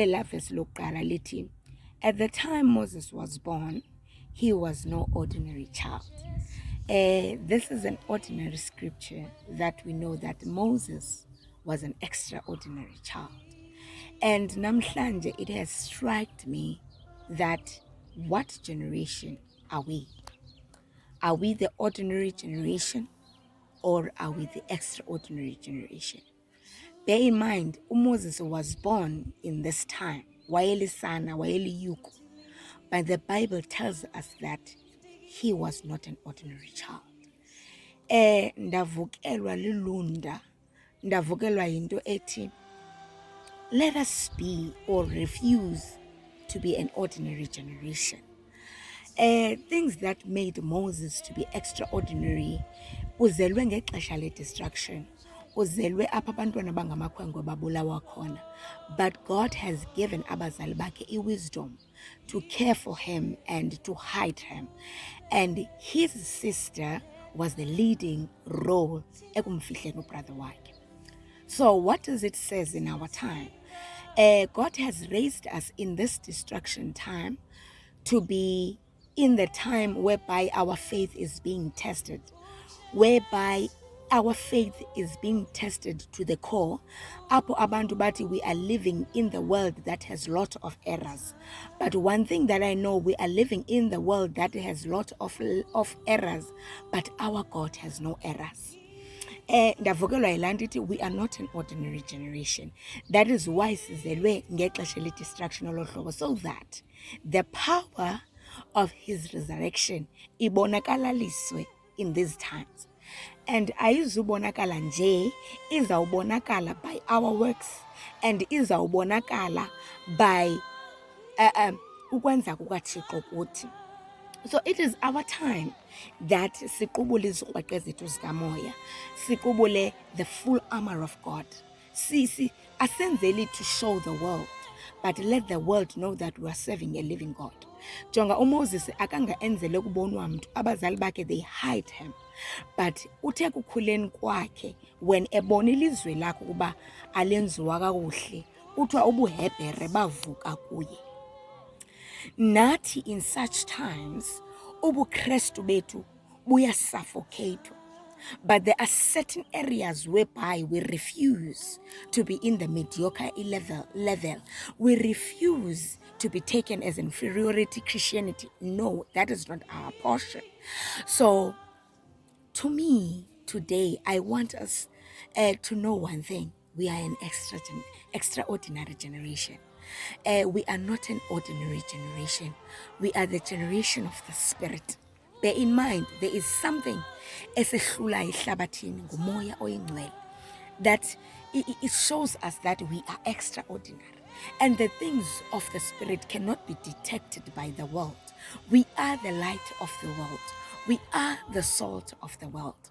Verse lokuqala lithi, at the time Moses was born, he was no ordinary child. This is an ordinary scripture that we know that Moses was an extraordinary child. And namhlanje it has struck me that what generation are we? Are we the ordinary generation or are we the extraordinary generation? Bear in mind, Moses was born in this time, wayelisana, wayeliyuku, but the Bible tells us that he was not an ordinary child. Ndavukelwa lilunda, ndavukelwa yinto ethi, let us be or refuse to be an ordinary generation. Things that made Moses to be extraordinary, uzelwe ngexesha le-destruction, uzelwe apha abantwana bangamakhwenkwe babulawa khona, but God has given abazali bakhe wisdom to care for him and to hide him, and his sister was the leading role ekumfihleni ubrother wakhe. So what does it says in our time? God has raised us in this destruction time to be in the time whereby our faith is being tested, whereby our faith is being tested to the core. Apo abantu bathi we are living in the world that has lot of errors. But one thing that I know, we are living in the world that has lot of errors, but our God has no errors. Ndavukelwa yilaa nto ithi we are not an ordinary generation. That is why sizelwe ngexesha le-destruction olo hlobo, so that the power of his resurrection ibonakalaliswe in these times. And ayizubonakala nje, izawubonakala by our works and izawubonakala by ukwenza kukaThixo kuthi. So it is our time that siqubule izikrweqe zethu zikamoya, siqubule the full armor of God. Asenzeli to show the world, but let the world know that we are serving a living God. Jonga uMoses akanga enzele ukubonwa mntu, abazali bakhe they hide him, but uthe kukhuleni kwakhe when ebona ilizwe lakho kuba alenziwa kakuhle, kuthiwa ubuHebhere bavuka kuye. Nathi in such times, ubuKristu bethu buyasuffocate. But there are certain areas whereby we refuse to be in the mediocre level. We refuse to be taken as inferiority Christianity. No, that is not our portion. So, to me, today, I want us to know one thing. We are an extraordinary generation. We are not an ordinary generation. We are the generation of the Spirit. Bear in mind, there is something esehlula ehlabathini ngumoya oyingcwele that it shows us that we are extraordinary. And the things of the Spirit cannot be detected by the world. We are the light of the world. We are the salt of the world.